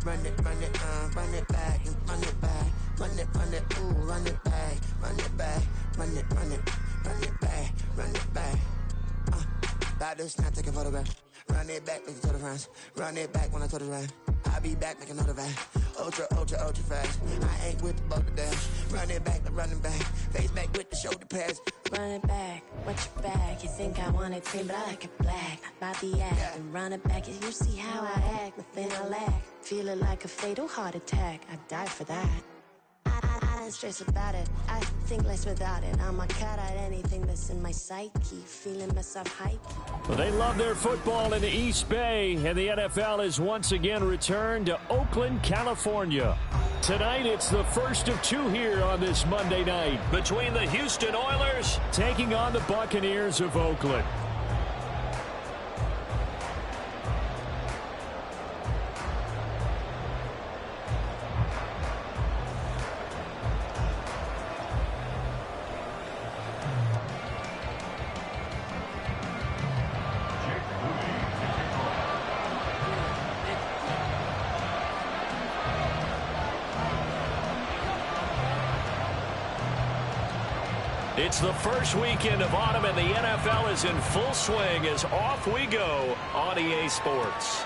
run it back, and run it back, run it, ooh, run it back, run it back, run it back, run it back. About to snap, take a photograph. Run it back, make it to the friends. Run it back when I told it right. I'll be back, make another back. Ultra fast. I ain't with the boat today. Run it back, face back with the shoulder pads. Run it back, what's your back? You think I want it clean, but I like it black. About the act, and run it back. You see how I act, nothing I lack. Feel it like a fatal heart attack. I'd die for that. I don't stress about it, I think less without it. I'ma cut out anything that's in my psyche. Feeling myself hype. Well, they love their football in the East Bay, and the NFL has once again returned to Oakland, California. Tonight, it's the first of two here on this Monday night between the Houston Oilers taking on the Buccaneers of Oakland. It's the first weekend of autumn, and the NFL is in full swing as off we go on EA Sports.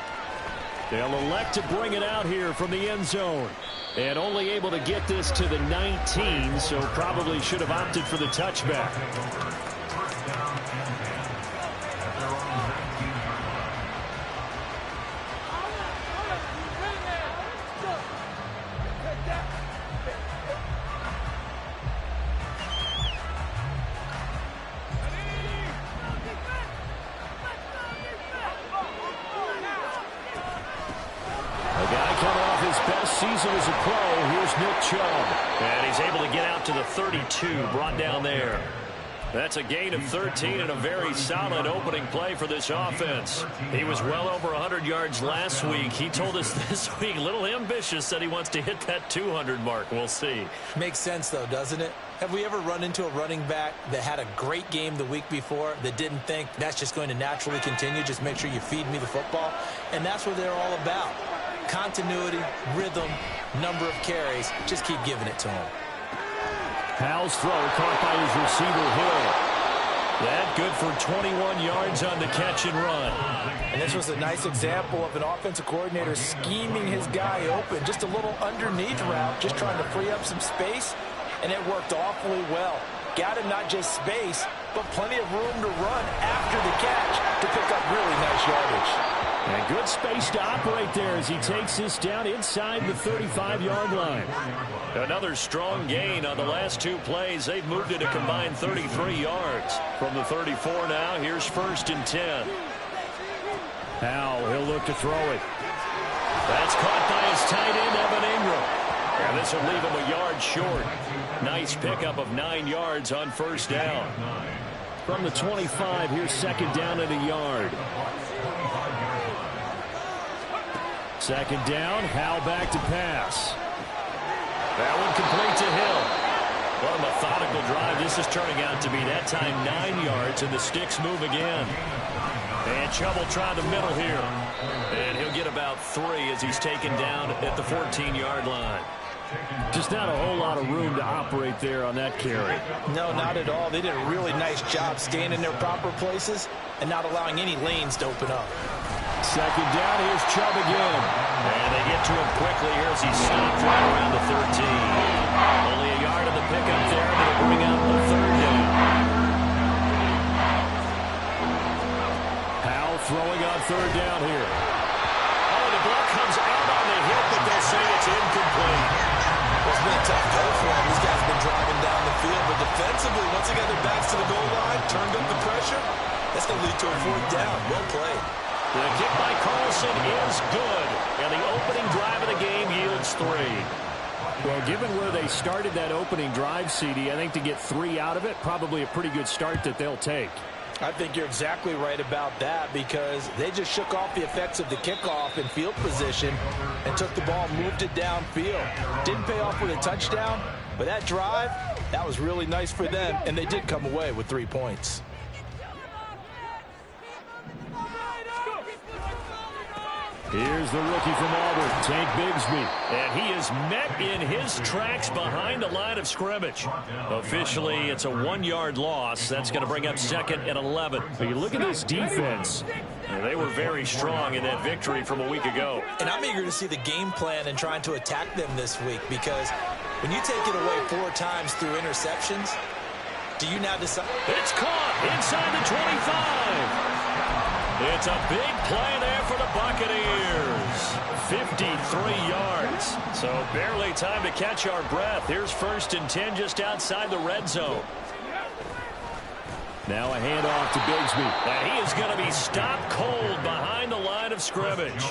They'll elect to bring it out here from the end zone. And only able to get this to the 19, so probably should have opted for the touchback. Season as a pro, here's Nick Chubb. And he's able to get out to the 32, brought down there. That's a gain of 13 and a very solid opening play for this offense. He was well over 100 yards last week. He told us this week, a little ambitious, said he wants to hit that 200 mark. We'll see. Makes sense, though, doesn't it? Have we ever run into a running back that had a great game the week before that didn't think that's just going to naturally continue? Just make sure you feed me the football. And that's what they're all about. Continuity, rhythm, number of carries. Just keep giving it to him. Powell's throw caught by his receiver, Hill. That good for 21 yards on the catch and run. And this was a nice example of an offensive coordinator scheming his guy open. Just a little underneath route, just trying to free up some space. And it worked awfully well. Got him not just space, but plenty of room to run after the catch to pick up really nice yardage. And good space to operate there as he takes this down inside the 35-yard line. Another strong gain on the last two plays. They've moved it a combined 33 yards. From the 34 now, here's 1st and 10. Powell, he'll look to throw it. That's caught by his tight end, Evan Ingram. And this will leave him a yard short. Nice pickup of 9 yards on 1st down. From the 25, here's 2nd down and a yard. 2nd down, Howell back to pass. That one complete to Hill. What a methodical drive this is turning out to be. That time 9 yards, and the sticks move again. And Chubb will try the middle here. And he'll get about 3 as he's taken down at the 14-yard line. Just not a whole lot of room to operate there on that carry. No, not at all. They did a really nice job staying in their proper places and not allowing any lanes to open up. 2nd down, here's Chubb again. And they get to him quickly here as he stopped right around the 13. Only a yard of the pickup there, and it'll bring out the 3rd down. Powell throwing on 3rd down here. Oh, the ball comes out on the hit, but they'll say it's incomplete. It's been a tough go for him. These guys have been driving down the field, but defensively, once they got their backs to the goal line, turned up the pressure, that's going to lead to a 4th down. Well played. The kick by Carlson is good, and the opening drive of the game yields 3. Well, given where they started that opening drive, CD, I think to get 3 out of it, probably a pretty good start that they'll take. I think you're exactly right about that because they just shook off the effects of the kickoff in field position and took the ball, moved it downfield. Didn't pay off with a touchdown, but that drive, that was really nice for them, and they did come away with 3 points. Here's the rookie from Auburn, Tank Bigsby. And he is met in his tracks behind the line of scrimmage. Officially, it's a 1-yard loss. That's going to bring up 2nd and 11. But you look at this defense. They were very strong in that victory from a week ago. And I'm eager to see the game plan and trying to attack them this week, because when you take it away 4 times through interceptions, do you now decide? It's caught inside the 25. It's a big play there for the Buccaneers. 53 yards. So barely time to catch our breath. Here's 1st and 10 just outside the red zone. Now a handoff to Bigsby. And he is going to be stopped cold behind the line of scrimmage.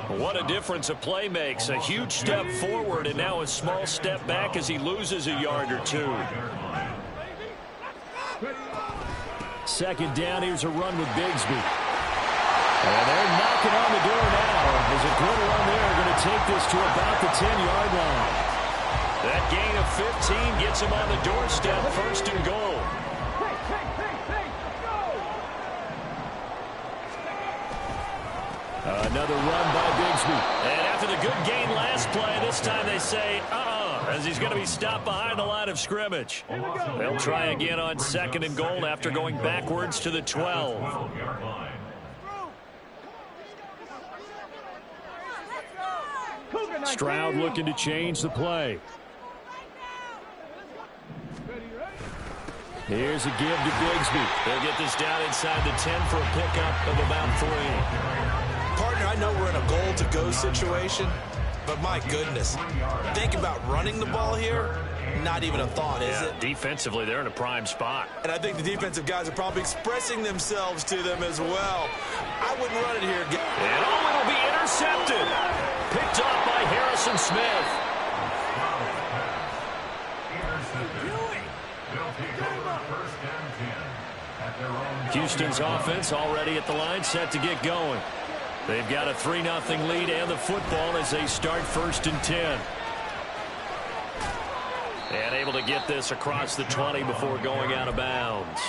What a difference a play makes. A huge step forward and now a small step back as he loses a yard or 2. 2nd down. Here's a run with Bigsby. And they're knocking on the door now. There's a good run there. Going to take this to about the 10-yard line. That gain of 15 gets him on the doorstep. 1st and goal. Another run by Bigsby. And after the good gain last play, this time they say, as he's going to be stopped behind the line of scrimmage. They'll try again on 2nd and goal after going backwards to the 12. Stroud looking to change the play. Here's a give to Bigsby. They'll get this down inside the 10 for a pickup of about 3. Partner, I know we're in a goal-to-go situation, but my goodness, think about running the ball here. Not even a thought, is it? Defensively, they're in a prime spot. And I think the defensive guys are probably expressing themselves to them as well. I wouldn't run it here. And it'll be intercepted. Picked off by Harrison Smith. Houston's offense already at the line, set to get going. They've got a 3-0 lead and the football as they start 1st and 10. And able to get this across the 20 before going out of bounds.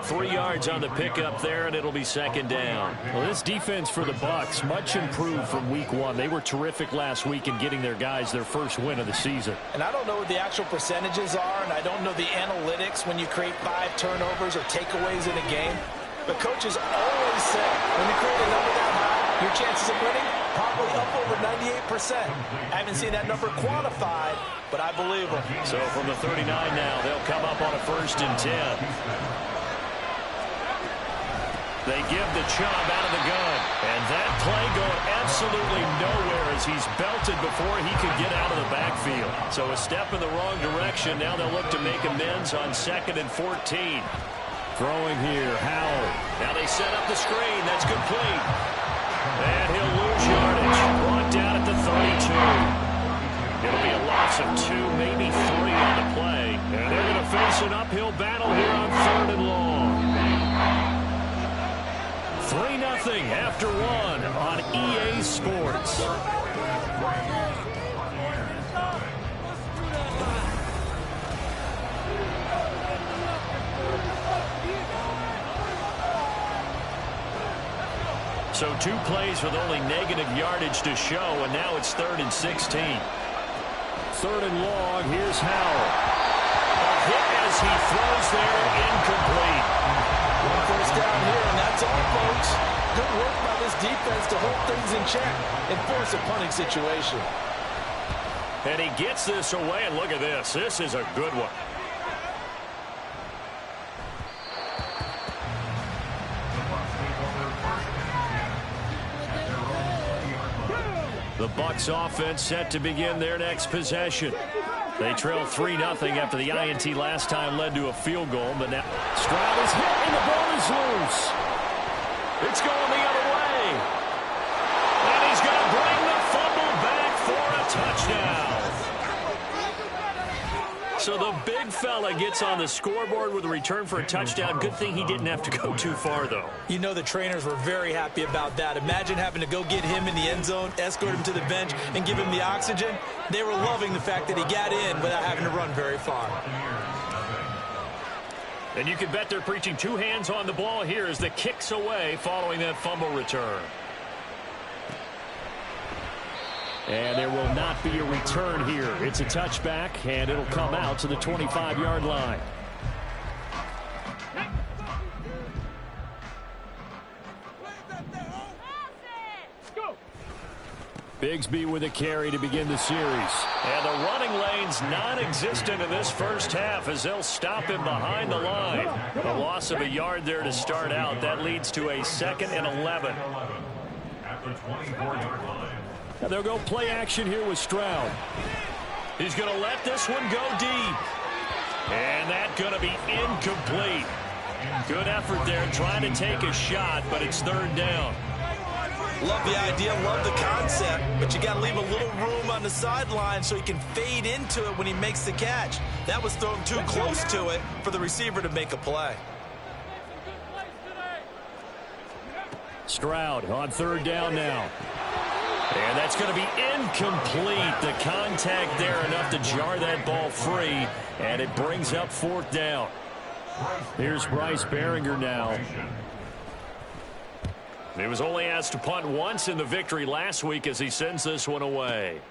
3 yards on the pickup there, and it'll be 2nd down. Well, this defense for the Bucs, much improved from week 1. They were terrific last week in getting their guys their first win of the season. And I don't know what the actual percentages are, and I don't know the analytics when you create 5 turnovers or takeaways in a game. But coaches always say when you create a number that high, your chances of winning probably up over 98%. I haven't seen that number quantified, but I believe them. So from the 39 now, they'll come up on a 1st and 10. They give the Chubb out of the gun. And that play going absolutely nowhere as he's belted before he could get out of the backfield. So a step in the wrong direction. Now they'll look to make amends on 2nd and 14. Throwing here, Howell. Now they set up the screen. That's complete. And he'll lose yardage. Brought down at the 32. It'll be a loss of 2, maybe 3 on the play. And they're going to face an uphill battle here on 3rd and long. 3-0 after 1 on EA Sports. So 2 plays with only negative yardage to show, and now it's 3rd and 16. 3rd and long, here's Howell. A hit as he throws there, incomplete. 1 first down here, and that's all, folks. Good work by this defense to hold things in check and force a punting situation. And he gets this away, and look at this. This is a good one. The Bucs offense set to begin their next possession. They trail 3-0 after the INT last time led to a field goal, but now Stroud is hit and the ball is loose. It's going the other way. And he's going to bring the fumble back for a touchdown. So the big fella gets on the scoreboard with a return for a touchdown. Good thing he didn't have to go too far, though. You know the trainers were very happy about that. Imagine having to go get him in the end zone, escort him to the bench, and give him the oxygen. They were loving the fact that he got in without having to run very far. And you can bet they're preaching 2 hands on the ball here as the kick's away following that fumble return. And there will not be a return here. It's a touchback, and it'll come out to the 25-yard line. Bigsby with a carry to begin the series. And the running lane's non-existent in this first half as they'll stop him behind the line. A loss of a yard there to start out. That leads to a 2nd and 11. At the 24-yard line. Now they'll go play action here with Stroud. He's going to let this one go deep. And that's going to be incomplete. Good effort there trying to take a shot, but it's 3rd down. Love the idea, love the concept, but you got to leave a little room on the sideline so he can fade into it when he makes the catch. That was thrown too close to it for the receiver to make a play. Stroud on 3rd down now. And that's going to be incomplete. The contact there enough to jar that ball free, and it brings up 4th down. Here's Bryce Baringer now. He was only asked to punt once in the victory last week as he sends this one away.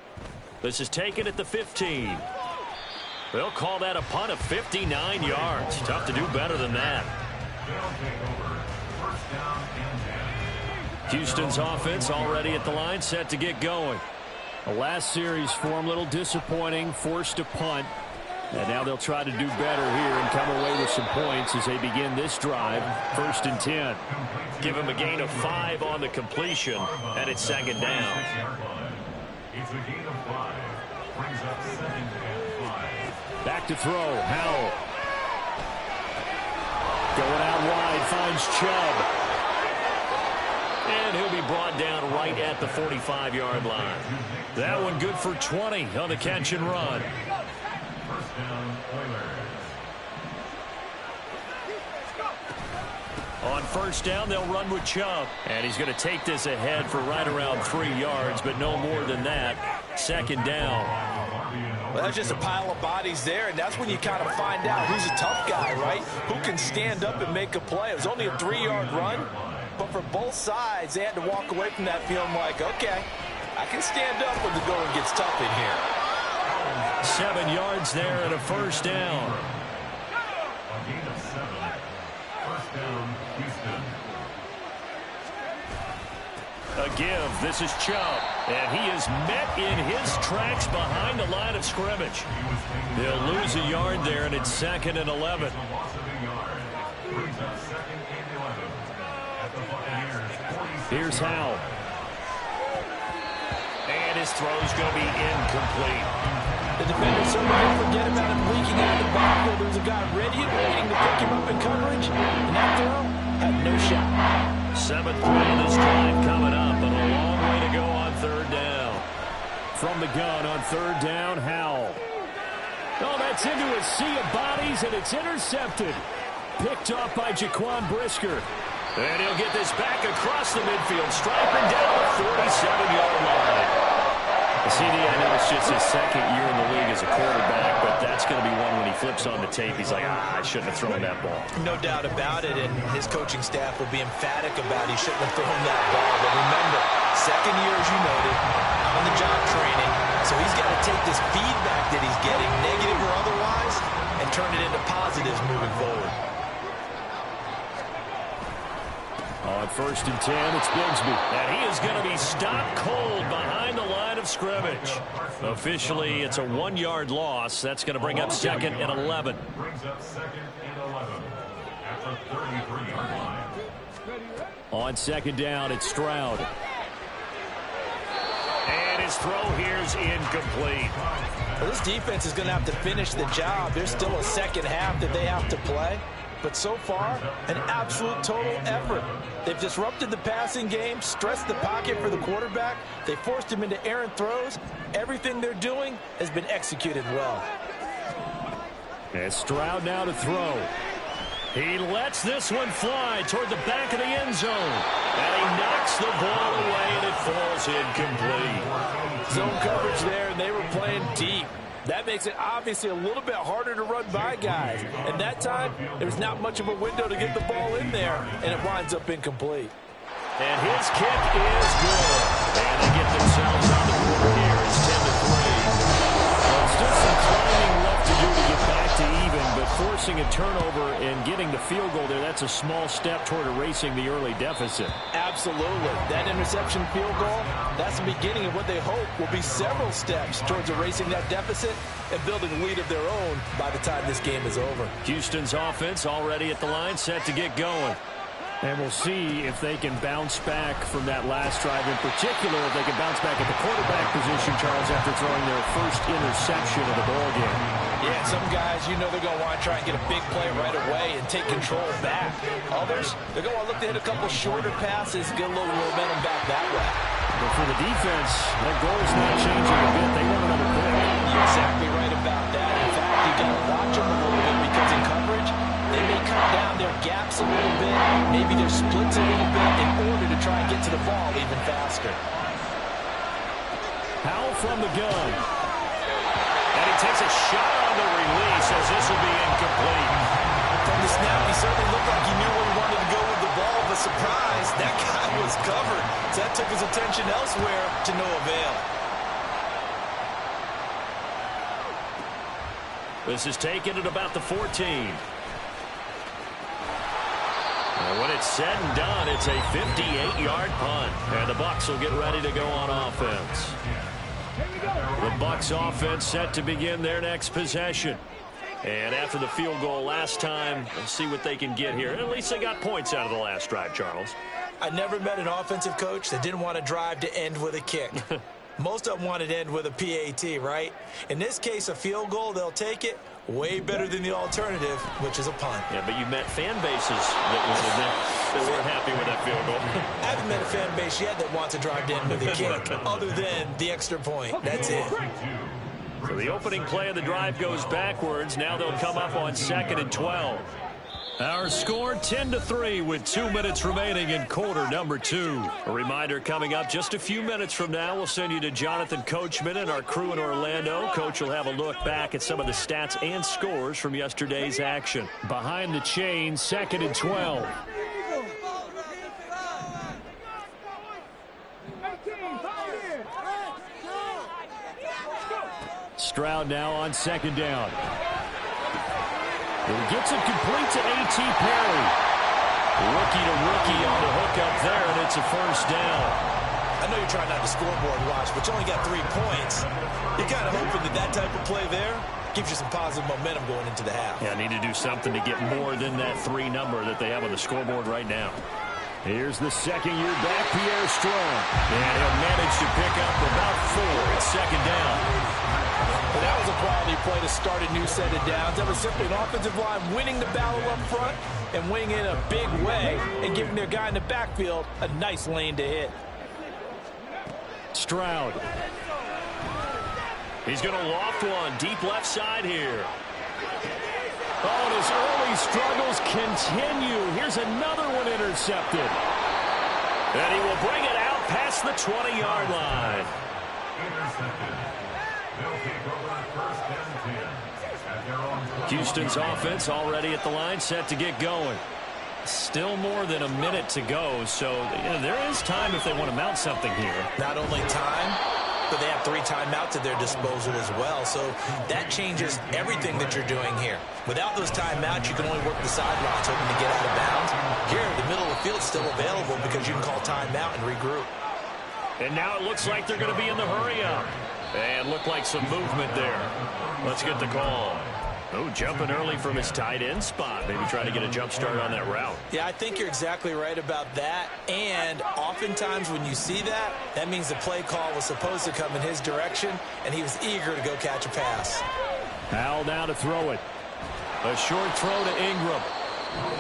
This is taken at the 15. They'll call that a punt of 59 yards. Tough to do better than that. Houston's offense already at the line, set to get going. The last series for him, a little disappointing, forced to punt. And now they'll try to do better here and come away with some points as they begin this drive. 1st and 10. Give him a gain of 5 on the completion, and it's 2nd down. It's a gain of 5. Brings up 2nd and 5. Back to throw, Howell. Going out wide, finds Chubb. And he'll be brought down right at the 45-yard line. That one good for 20 on the catch and run. First down, Oilers. On 1st down, they'll run with Chubb. And he's going to take this ahead for right around 3 yards, but no more than that. 2nd down. Well, that's just a pile of bodies there, and that's when you kind of find out who's a tough guy, right? Who can stand up and make a play. It was only a 3-yard run, but for both sides, they had to walk away from that feeling like, okay, I can stand up when the going gets tough in here. 7 yards there and a 1st down. A gain of 7. First down, Houston. A give. This is Chubb. And he is met in his tracks behind the line of scrimmage. They'll lose a yard there, and it's 2nd and 11. A loss of a yard. Brings up 2nd and 11. At the Buccaneers, 46. Here's Howell. And his throw's going to be incomplete. The defender certainly didn't forget about him leaking out of the backfield. There was a guy ready and waiting to pick him up in coverage, and that throw had no shot. 7th play of this drive coming up, and a long way to go on 3rd down. From the gun on 3rd down, Howell. Oh, that's into a sea of bodies, and it's intercepted. Picked off by Jaquan Brisker. And he'll get this back across the midfield, striping down the 47-yard line. CD, I know it's just his 2nd year in the league as a quarterback, but that's going to be one when he flips on the tape. He's like, I shouldn't have thrown that ball. No doubt about it, and his coaching staff will be emphatic about he shouldn't have thrown that ball. But remember, 2nd year, as you noted, on-the-job training, so he's got to take this feedback that he's getting, negative or otherwise, and turn it into positives moving forward. On 1st and 10, it's Bigsby. And he is going to be stopped cold behind the line of scrimmage. Officially, it's a 1-yard loss. That's going to bring up 2nd and 11. Brings up 2nd and 11. At the 33-yard line. On 2nd down, it's Stroud. And his throw here's incomplete. Well, this defense is going to have to finish the job. There's still a 2nd half that they have to play. But so far, an absolute total effort. They've disrupted the passing game, stressed the pocket for the quarterback. They forced him into errant throws. Everything they're doing has been executed well. And Stroud now to throw. He lets this one fly toward the back of the end zone. And he knocks the ball away, and it falls incomplete. Zone coverage there, and they were playing deep. That makes it obviously a little bit harder to run by guys. And that time, there's not much of a window to get the ball in there, and it winds up incomplete. And his kick is good. And they get themselves on the board here. field goal there, that's a small step toward erasing the early deficit. Absolutely. That interception field goal, that's the beginning of what they hope will be several steps towards erasing that deficit and building a lead of their own by the time this game is over. Houston's offense already at the line, set to get going. And we'll see if they can bounce back from that last drive. In particular, if they can bounce back at the quarterback position, Charles, after throwing their first interception of the ballgame. Yeah, some guys, you know they're going to want to try and get a big play right away and take control back. Others, they're going to look to hit a couple shorter passes, get a little momentum back that way. But for the defense, that goal's not changing a bit. They want another pick. You're exactly right about that. In fact, you got to watch them a little bit because in coverage, they may cut down their gaps a little bit, maybe their splits a little bit in order to try and get to the ball even faster. Howell from the gun. And he takes a shot on the release as this will be incomplete. From the snap, he certainly looked like he knew where he wanted to go with the ball, but surprise, that guy was covered. So that took his attention elsewhere to no avail. This is taken at about the 14. And when it's said and done, it's a 58-yard punt. And the Bucs will get ready to go on offense. The Bucs offense set to begin their next possession. And after the field goal last time, let's see what they can get here. At least they got points out of the last drive, Charles. I never met an offensive coach that didn't want to drive to end with a kick. Most of them wanted to end with a PAT, right? In this case, a field goal, they'll take it. Way better than the alternative, which is a punt. Yeah, but you met fan bases that weren't happy with that field goal. I haven't met a fan base yet that wants to drive to end with a kick, other than the extra point. That's it. So the opening play of the drive goes backwards. Now they'll come up on 2nd and 12. Our score 10-3 with 2 minutes remaining in quarter number 2. A reminder coming up just a few minutes from now. We'll send you to Jonathan Coachman and our crew in Orlando. Coach will have a look back at some of the stats and scores from yesterday's action. Behind the chain, 2nd and 12. Stroud now on 2nd down. He gets it complete to A.T. Perry. Rookie to rookie on the hook up there, and it's a first down. I know you're trying not to scoreboard watch, but you only got 3 points. You're kind of hoping that type of play there gives you some positive momentum going into the half. Yeah, I need to do something to get more than that 3 number that they have on the scoreboard right now. Here's the second-year back, Pierre Strong. And he'll manage to pick up about 4 at 2nd down. But that was a quality play to start a new set of downs. That was simply an offensive line winning the battle up front and winning in a big way and giving their guy in the backfield a nice lane to hit. Stroud. He's going to loft one deep left side here. Oh, and his early struggles continue. Here's another one intercepted. And he will bring it out past the 20-yard line. Intercepted. They'll take over 1st and 10 at their own. Houston's offense already at the line, set to get going. Still more than a minute to go, so there is time if they want to mount something here. Not only time, but they have 3 timeouts at their disposal as well, so that changes everything that you're doing here. Without those timeouts, you can only work the sidelines hoping to get out of bounds. Here, the middle of the field is still available because you can call timeout and regroup. And now it looks like they're going to be in the hurry-up. And look like some movement there. Let's get the call. Oh, jumping early from his tight end spot. Maybe trying to get a jump start on that route. Yeah, I think you're exactly right about that. And oftentimes when you see that, that means the play call was supposed to come in his direction, and he was eager to go catch a pass. Howell now to throw it. A short throw to Ingram.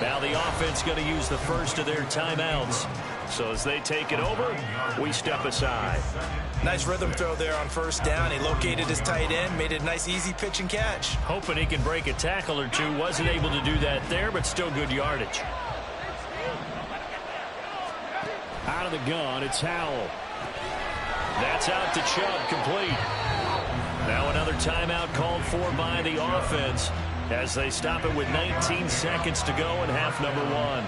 Now the offense going to use the first of their timeouts. So as they take it over, we step aside. Nice rhythm throw there on 1st down. He located his tight end, made it a nice easy pitch and catch. Hoping he can break a tackle or two. Wasn't able to do that there, but still good yardage. Out of the gun, it's Howell. That's out to Chubb, complete. Now another timeout called for by the offense as they stop it with 19 seconds to go in half number 1.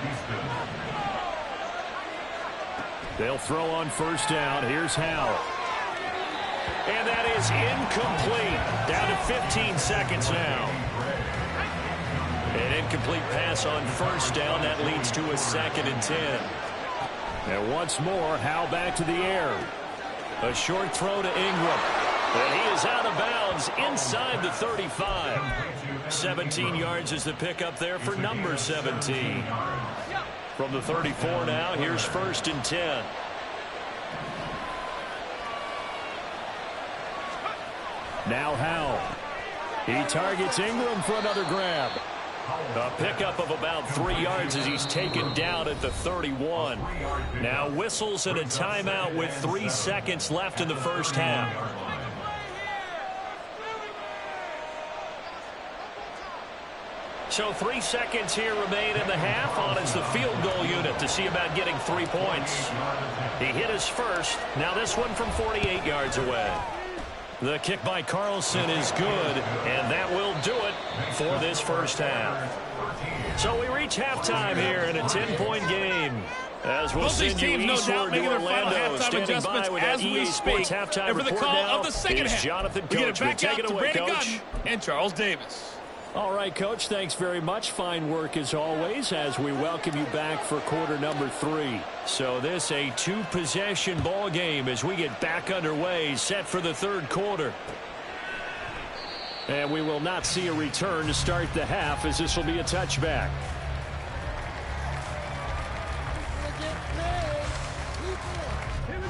They'll throw on 1st down. Here's Howell. And that is incomplete. Down to 15 seconds now. An incomplete pass on first down. That leads to a 2nd and 10. And once more, Howell back to the air. A short throw to Ingram. And he is out of bounds inside the 35. 17 yards is the pickup there for number 17. From the 34 now, here's 1st and 10. Now Howell. He targets Ingram for another grab. A pickup of about 3 yards as he's taken down at the 31. Now whistles and a timeout with 3 seconds left in the first half. So 3 seconds here remain in the half. On is the field goal unit to see about getting 3 points. He hit his first. Now this one from 48 yards away. The kick by Carlson is good, and that will do it for this first half. So we reach halftime here in a 10-point game. As we'll send you eastward to Orlando, standing by with that EA Sports halftime report now is Jonathan Coachman. Take it away, Coach. And Charles Davis. All right, Coach, thanks very much. Fine work as always as we welcome you back for quarter number 3. So this a 2-possession ball game as we get back underway, set for the 3rd quarter. And we will not see a return to start the half as this will be a touchback.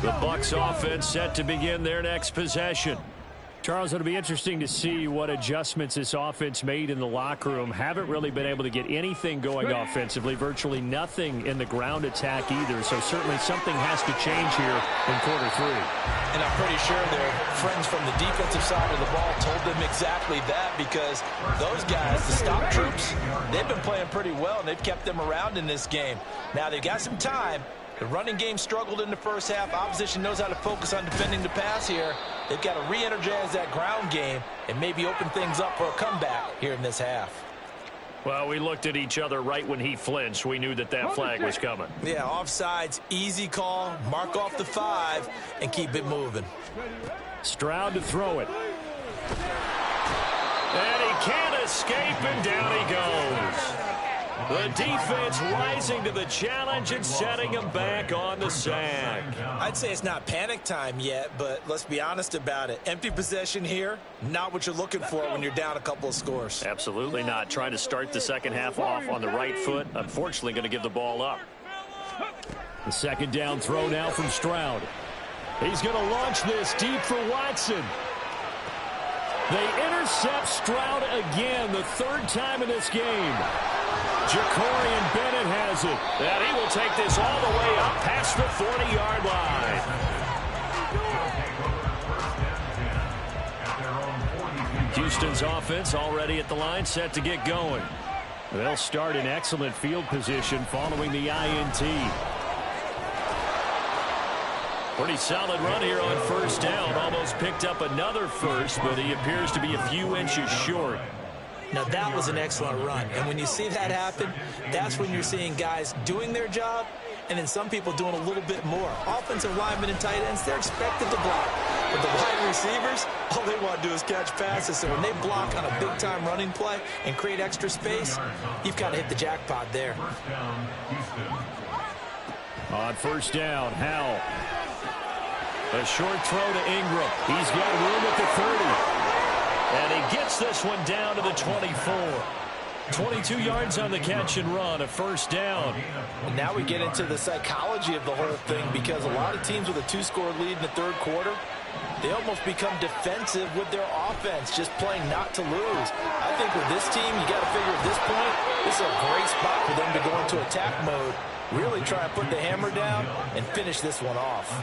The Bucs offense set to begin their next possession. Charles, it'll be interesting to see what adjustments this offense made in the locker room. Haven't really been able to get anything going offensively, virtually nothing in the ground attack either. So certainly something has to change here in quarter 3. And I'm pretty sure their friends from the defensive side of the ball told them exactly that, because those guys, the stop troops, they've been playing pretty well, and they've kept them around in this game. Now they've got some time. The running game struggled in the first half. Opposition knows how to focus on defending the pass here. They've got to re-energize that ground game and maybe open things up for a comeback here in this half. Well, we looked at each other right when he flinched. We knew that that flag was coming. Yeah, offsides, easy call. Mark off the 5 and keep it moving. Stroud to throw it. And he can't escape, and down he goes. The defense rising to the challenge and setting him back on the sack. I'd say it's not panic time yet, but let's be honest about it. Empty possession here, not what you're looking for when you're down a couple of scores. Absolutely not. Trying to start the second half off on the right foot. Unfortunately, going to give the ball up. The second down throw now from Stroud. He's going to launch this deep for Watson. They intercept Stroud again, the 3rd time in this game. Jacorian Bennett has it. And he will take this all the way up past the 40-yard line. Houston's offense already at the line, set to get going. They'll start in excellent field position following the INT. Pretty solid run here on first down. Almost picked up another first, but he appears to be a few inches short. Now, that was an excellent run. And when you see that happen, that's when you're seeing guys doing their job and then some people doing a little bit more. Offensive linemen and tight ends, they're expected to block. But the wide receivers, all they want to do is catch passes. So when they block on a big-time running play and create extra space, you've got to hit the jackpot there. On first down, Howell. A short throw to Ingram. He's got room at the 30. And he gets this one down to the 24. 22 yards on the catch and run, a first down. And now we get into the psychology of the whole thing, because a lot of teams with a 2-score lead in the 3rd quarter, they almost become defensive with their offense, just playing not to lose. I think with this team, you got to figure at this point, this is a great spot for them to go into attack mode, really try and put the hammer down and finish this one off.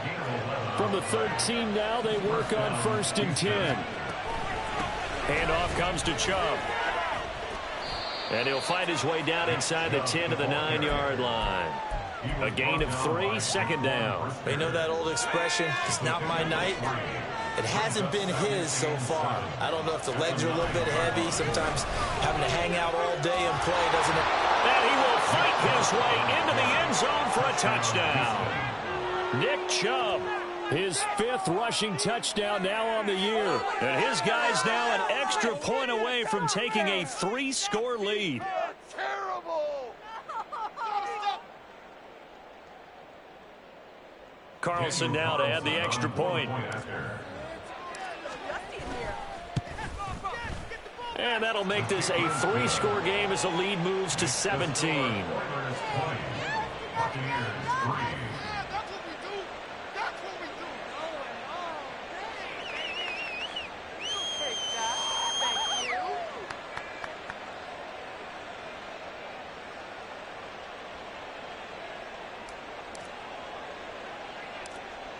From the 13 now, they work on 1st and 10. Handoff comes to Chubb. And he'll find his way down inside the 10 to the 9-yard line. A gain of 3, 2nd down. You know that old expression, it's not my night? It hasn't been his so far. I don't know if the legs are a little bit heavy. Sometimes having to hang out all day and play doesn't it? And he will fight his way into the end zone for a touchdown. Nick Chubb His 5th rushing touchdown now on the year. And his guys now an extra point away from taking a 3-score lead. Carlson now to add the extra point. And that'll make this a 3-score game as the lead moves to 17.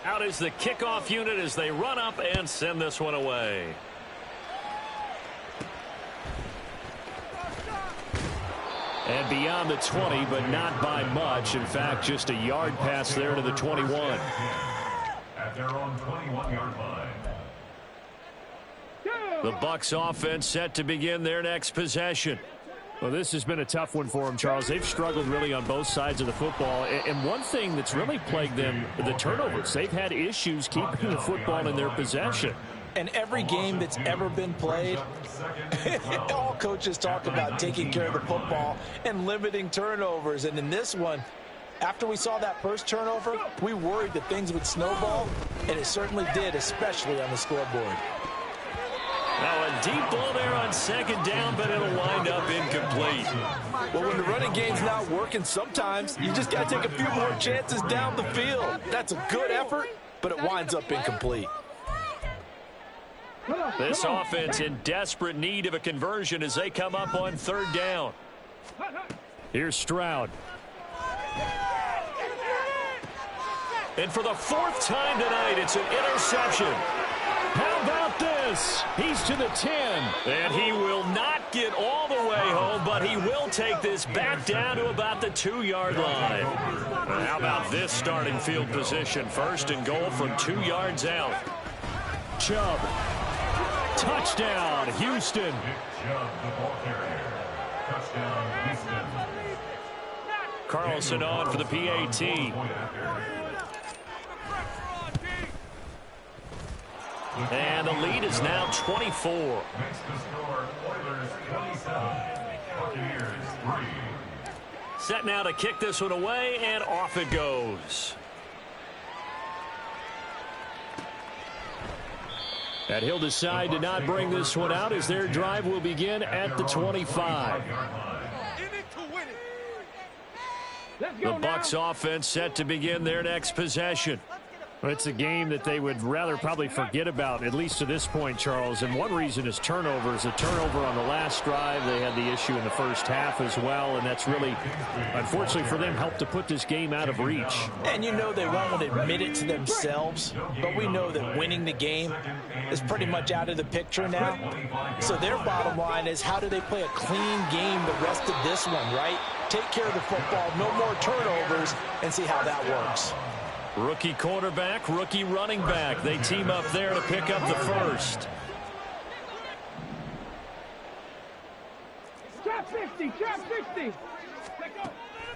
Out is the kickoff unit as they run up and send this one away. And beyond the 20, but not by much. In fact, just a yard pass there to the 21. At their own 21-yard line. The Bucs offense set to begin their next possession. Well, this has been a tough one for them, Charles. They've struggled really on both sides of the football. And one thing that's really plagued them, the turnovers. They've had issues keeping the football in their possession. And every game that's ever been played, all coaches talk about taking care of the football and limiting turnovers. And in this one, after we saw that first turnover, we worried that things would snowball, and it certainly did, especially on the scoreboard. Now a deep ball there on 2nd down, but it'll wind up incomplete. Well, when the running game's not working, sometimes you just got to take a few more chances down the field. That's a good effort, but it winds up incomplete. This offense in desperate need of a conversion as they come up on 3rd down. Here's Stroud. And for the 4th time tonight, it's an interception. How about this? He's to the 10. And he will not get all the way home, but he will take this back down to about the 2-yard line. And how about this starting field position? 1st and goal from 2 yards out. Chubb. Touchdown, Houston. Nick Chubb, the ball carrier. Touchdown, Houston. Carlson on for the PAT. And the lead is now 24. Makes the score Oilers 27, Buccaneers 3. Set now to kick this one away, and off it goes. And he'll decide to not bring this one out as their drive will begin at the 25. The Bucs offense set to begin their next possession. It's a game that they would rather probably forget about, at least to this point, Charles. And one reason is turnovers. A turnover on the last drive. They had the issue in the first half as well, and that's really, unfortunately for them, helped to put this game out of reach. And you know they won't admit it to themselves, but we know that winning the game is pretty much out of the picture now. So their bottom line is, how do they play a clean game the rest of this one, right? Take care of the football, no more turnovers, and see how that works. Rookie quarterback, rookie running back. They team up there to pick up the first. Trap 50, trap 50.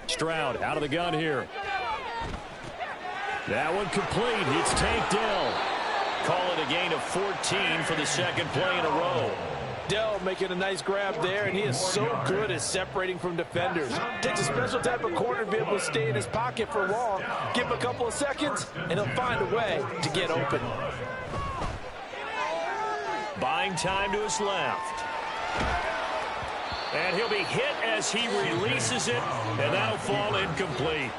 Stroud out of the gun here. That one complete. It's Tank Dell. Call it a gain of 14 for the 2nd play in a row. Dell making a nice grab there, and he is so good at separating from defenders. Takes a special type of corner to be able to stay in his pocket for long. Give him a couple of seconds, and he'll find a way to get open. Buying time to his left. And he'll be hit as he releases it, and that'll fall incomplete.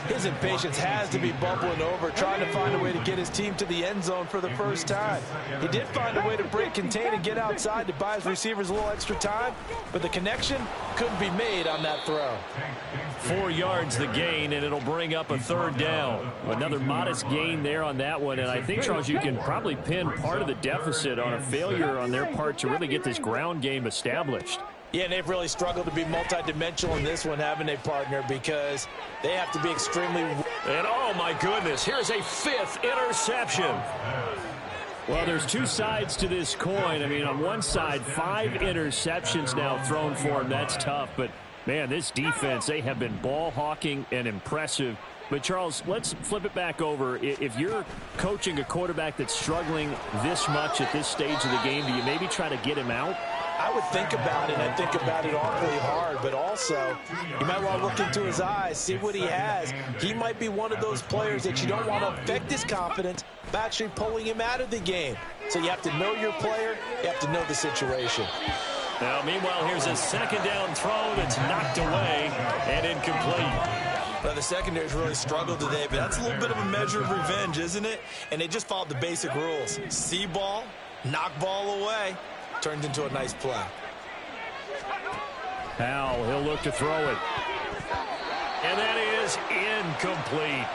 His impatience has to be bubbling over, trying to find a way to get his team to the end zone for the first time. He did find a way to break contain and get outside to buy his receivers a little extra time, but the connection couldn't be made on that throw. 4 yards the gain, and it'll bring up a 3rd down. Another modest gain there on that one, and I think, Charles, you can probably pin part of the deficit on a failure on their part to really get this ground game established. Yeah, and they've really struggled to be multidimensional in this one, haven't they, partner? Because they have to be extremely... And, oh, my goodness, here's a 5th interception. Well, there's 2 sides to this coin. I mean, on one side, 5 interceptions now thrown for him. That's tough. But, man, this defense, they have been ball hawking and impressive. But, Charles, let's flip it back over. If you're coaching a quarterback that's struggling this much at this stage of the game, do you maybe try to get him out? I would think about it, and I think about it awfully hard, but also you might want to look into his eyes, see what he has. He might be one of those players that you don't want to affect his confidence by actually pulling him out of the game. So you have to know your player, you have to know the situation. Now, meanwhile, here's a second down throw that's knocked away and incomplete. Well, the secondary's really struggled today, but that's a little bit of a measure of revenge, isn't it? And they just followed the basic rules. See ball, knock ball away. Turned into a nice play. Powell, he'll look to throw it. And that is incomplete.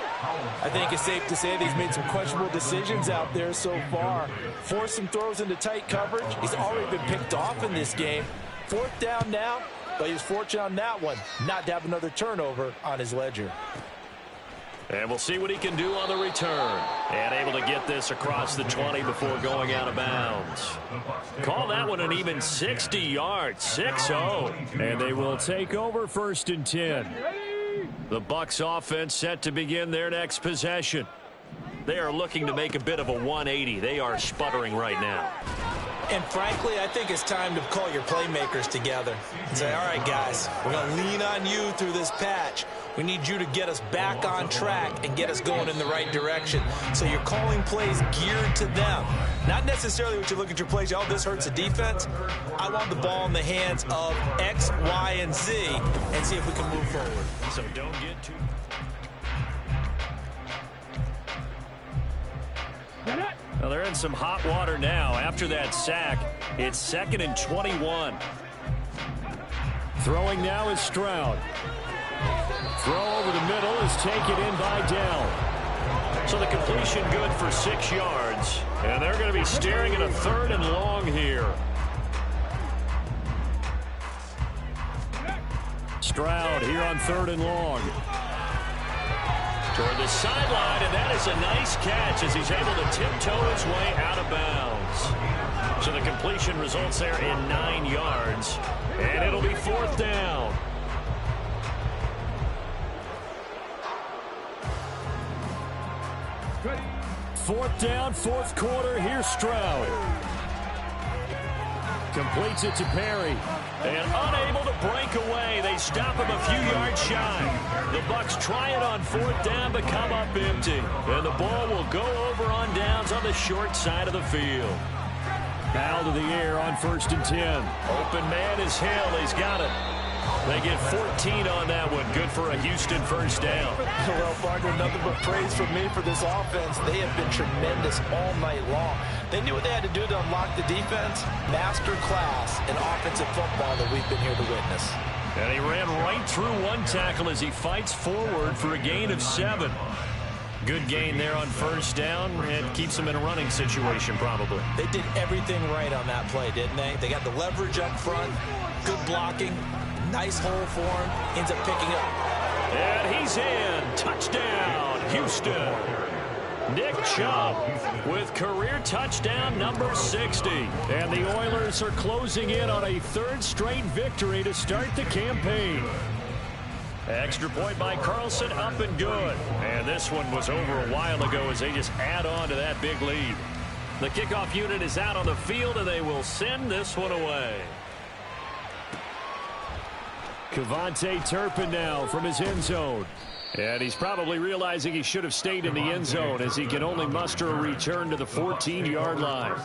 I think it's safe to say that he's made some questionable decisions out there so far. Forced some throws into tight coverage. He's already been picked off in this game. 4th down now, but he was fortunate on that one not to have another turnover on his ledger. And we'll see what he can do on the return. And able to get this across the 20 before going out of bounds. Call that one an even 60 yards, 6-0. And they will take over 1st and 10. The Bucs offense set to begin their next possession. They are looking to make a bit of a 180. They are sputtering right now. And frankly, I think it's time to call your playmakers together and say, all right, guys, we're going to lean on you through this patch. We need you to get us back on track and get us going in the right direction. So you're calling plays geared to them. Not necessarily what you look at your plays, oh, this hurts the defense. I want the ball in the hands of X, Y, and Z and see if we can move forward. So don't get too... Well, they're in some hot water now. After that sack, it's 2nd and 21. Throwing now is Stroud. Throw over the middle is taken in by Dell. So the completion good for 6 yards. And they're going to be staring at a 3rd and long here. Stroud here on 3rd and long. Toward the sideline, and that is a nice catch as he's able to tiptoe his way out of bounds. So the completion results there in 9 yards, and it'll be 4th down. Fourth down, 4th quarter. Here's Stroud. Completes it to Perry. And unable to break away. They stop him a few yards shy. The Bucs try it on 4th down, but come up empty. And the ball will go over on downs on the short side of the field. Powell to the air on 1st and 10. Open man is Hill. He's got it. They get 14 on that one. Good for a Houston 1st down. Well, Fargo, nothing but praise from me for this offense. They have been tremendous all night long. They knew what they had to do to unlock the defense. Master class in offensive football that we've been here to witness. And he ran right through one tackle as he fights forward for a gain of 7. Good gain there on 1st down and keeps him in a running situation probably. They did everything right on that play, didn't they? They got the leverage up front, good blocking, nice hole for him, ends up picking up. And he's in. Touchdown, Houston. Nick Chubb with career touchdown number 60. And the Oilers are closing in on a 3rd straight victory to start the campaign. Extra point by Carlson, up and good. And this one was over a while ago as they just add on to that big lead. The kickoff unit is out on the field, and they will send this one away. KaVontae Turpin now from his end zone. And he's probably realizing he should have stayed in the end zone as he can only muster a return to the 14-yard line.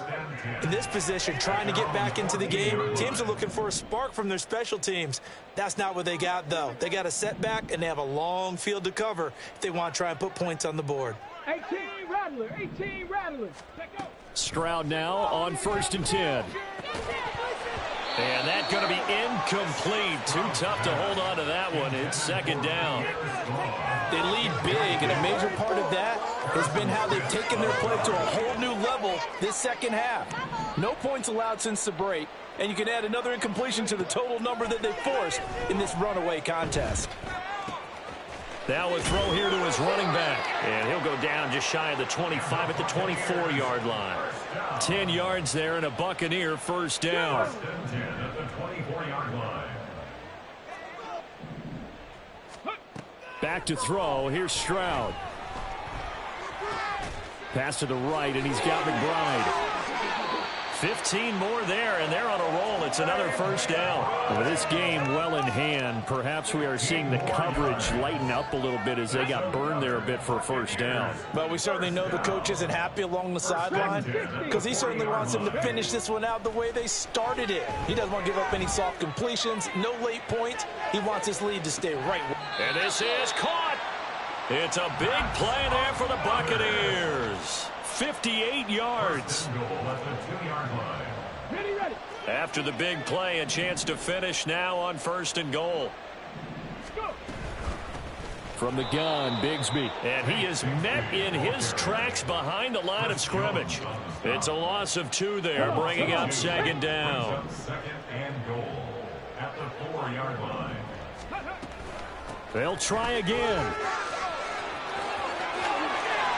In this position, trying to get back into the game, teams are looking for a spark from their special teams. That's not what they got, though. They got a setback, and they have a long field to cover if they want to try and put points on the board. 18 Rattler, 18 Rattler. Stroud now on 1st and 10. And that's going to be incomplete. Too tough to hold on to that one. It's 2nd down. They lead big, and a major part of that has been how they've taken their play to a whole new level this second half. No points allowed since the break, and you can add another incompletion to the total number that they forced in this runaway contest. Now a throw here to his running back. And he'll go down just shy of the 25 at the 24-yard line. 10 yards there and a Buccaneer 1st down. back to throw. Here's Stroud. Pass to the right, and he's got McBride. 15 more there, and they're on a roll. It's another first down. With this game well in hand, perhaps we are seeing the coverage lighten up a little bit as they got burned there a bit for a first down. But we certainly know the coach isn't happy along the sideline because he certainly wants them to finish this one out the way they started it. He doesn't want to give up any soft completions, no late points. He wants his lead to stay right. And this is caught. It's a big play there for the Buccaneers. 58 yards. After the big play, a chance to finish now on 1st and goal. From the gun, Bigsby. And he is met in his tracks behind the line of scrimmage. It's a loss of 2 there, bringing up 2nd down. 2nd and goal at the 4-yard line. They'll try again.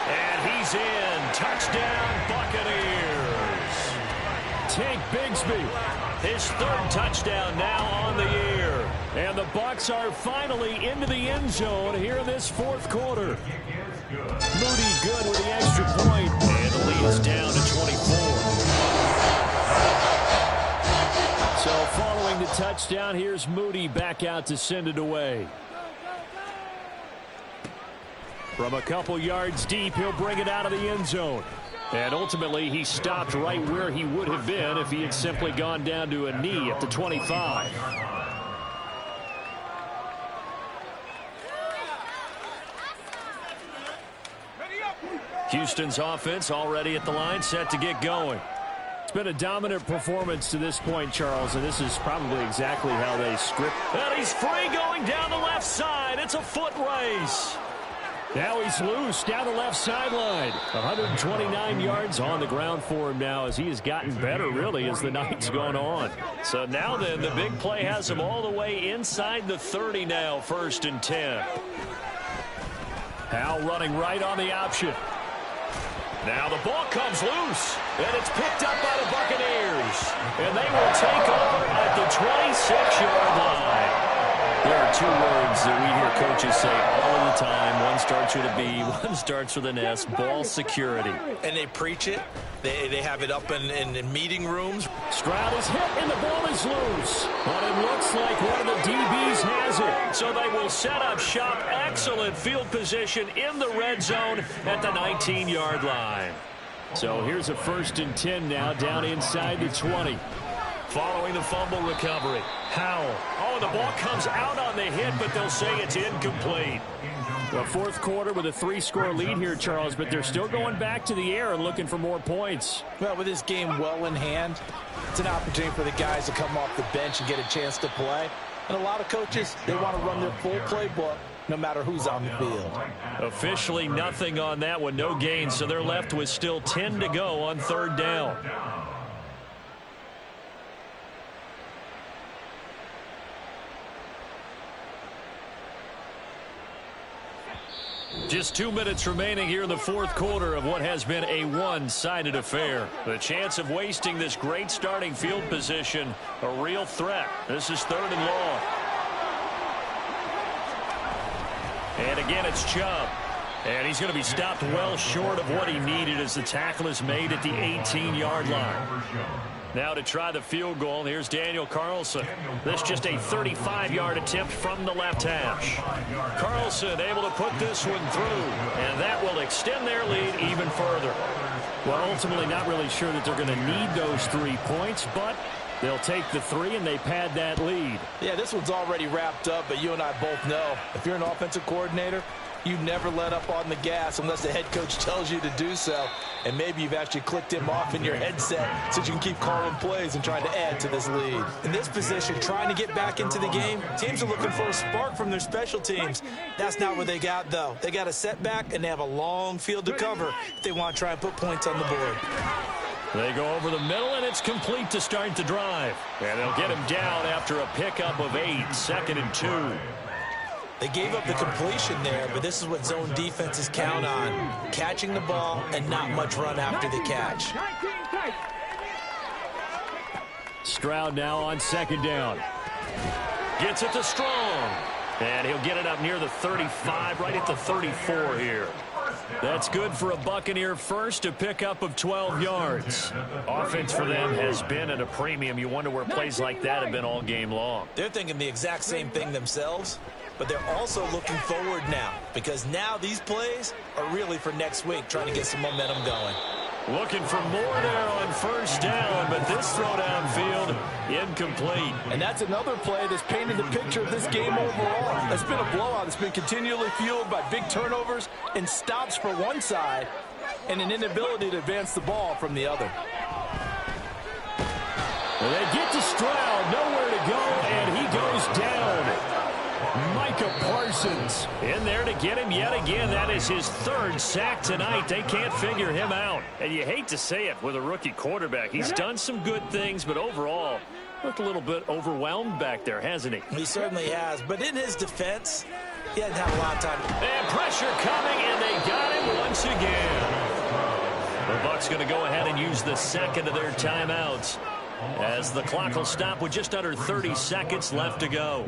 And he's in. Touchdown, Buccaneers. Tank Bigsby. His 3rd touchdown now on the year. And the Bucs are finally into the end zone here in this 4th quarter. Moody good with the extra point. And the lead is down to 24. So following the touchdown, here's Moody back out to send it away. From a couple yards deep, he'll bring it out of the end zone. And ultimately, he stopped right where he would have been if he had simply gone down to a knee at the 25. Houston's offense already at the line, set to get going. It's been a dominant performance to this point, Charles, and this is probably exactly how they script. And he's free going down the left side. It's a foot race. Now he's loose down the left sideline. 129 yards on the ground for him now as he has gotten better, really, as the night's gone on. So now then, the big play has him all the way inside the 30 now, 1st and 10. Howell running right on the option. Now the ball comes loose, and it's picked up by the Buccaneers. And they will take over at the 26-yard line. There are 2 words that we hear coaches say all the time. One starts with a B, one starts with an S, ball security. And they preach it. They have it up in meeting rooms. Stroud is hit, and the ball is loose. But it looks like one of the DBs has it. So they will set up shop. Excellent field position in the red zone at the 19-yard line. So here's a 1st and 10 now, down inside the 20. Following the fumble recovery, Howell. Oh, the ball comes out on the hit, but they'll say it's incomplete. The 4th quarter with a 3-score lead here, Charles, but they're still going back to the air and looking for more points. Well, with this game well in hand, it's an opportunity for the guys to come off the bench and get a chance to play. And a lot of coaches, they want to run their full playbook no matter who's on the field. Officially nothing on that one, no gain, so they're left with still 10 to go on 3rd down. Just 2 minutes remaining here in the 4th quarter of what has been a one-sided affair. The chance of wasting this great starting field position, a real threat. This is 3rd and long. And again, it's Chubb. And he's going to be stopped well short of what he needed as the tackle is made at the 18-yard line. Now to try the field goal, here's Daniel Carlson. This just a 35-yard attempt from the left hash. Carlson able to put this one through, and that will extend their lead even further. Well, ultimately not really sure that they're going to need those 3 points, but they'll take the 3 and they pad that lead. Yeah, this one's already wrapped up, but you and I both know if you're an offensive coordinator, you never let up on the gas unless the head coach tells you to do so. And maybe you've actually clicked him off in your headset so you can keep calling plays and trying to add to this lead. In this position, trying to get back into the game, teams are looking for a spark from their special teams. That's not what they got, though. They got a setback, and they have a long field to cover if they want to try and put points on the board. They go over the middle, and it's complete to start the drive. And they'll get him down after a pickup of 8, 2nd and 2. They gave up the completion there, but this is what zone defenses count on. Catching the ball and not much run after the catch. Stroud now on 2nd down. Gets it to Strong. And he'll get it up near the 35, right at the 34 here. That's good for a Buccaneer first, a pickup of 12 yards. Offense for them has been at a premium. You wonder where plays like that have been all game long. They're thinking the exact same thing themselves, but they're also looking forward now, because now these plays are really for next week, trying to get some momentum going. Looking for more there on first down, but this throw downfield incomplete. And that's another play that's painted the picture of this game overall. It's been a blowout. It's been continually fueled by big turnovers and stops for one side and an inability to advance the ball from the other. Well, they get to Stroud, nowhere to go, and he goes down. Micah Parsons in there to get him yet again. That is his third sack tonight. They can't figure him out. And you hate to say it with a rookie quarterback. He's done some good things, but overall, looked a little bit overwhelmed back there, hasn't he? He certainly has. But in his defense, he hadn't had a lot of time. And pressure coming, and they got him once again. The Bucs going to go ahead and use the second of their timeouts, as the clock will stop with just under 30 seconds left to go.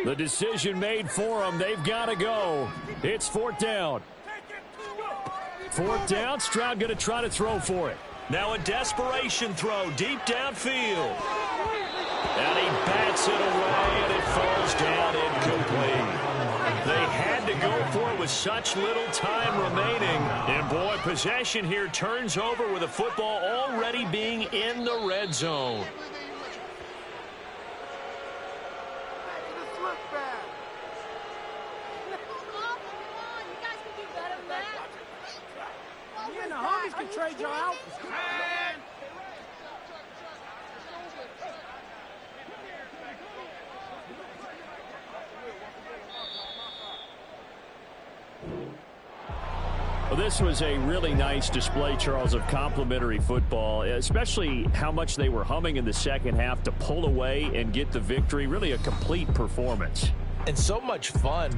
The decision made for them. They've got to go. It's fourth down. Fourth down. Stroud going to try to throw for it. Now a desperation throw deep downfield. And he bats it away, and it falls down incomplete. They had to go for it with such little time remaining. And, boy, possession here turns over with the football already being in the red zone. You and the homies can trade your outfits. Well, this was a really nice display, Charles, of complimentary football, especially how much they were humming in the second half to pull away and get the victory. Really a complete performance. And so much fun.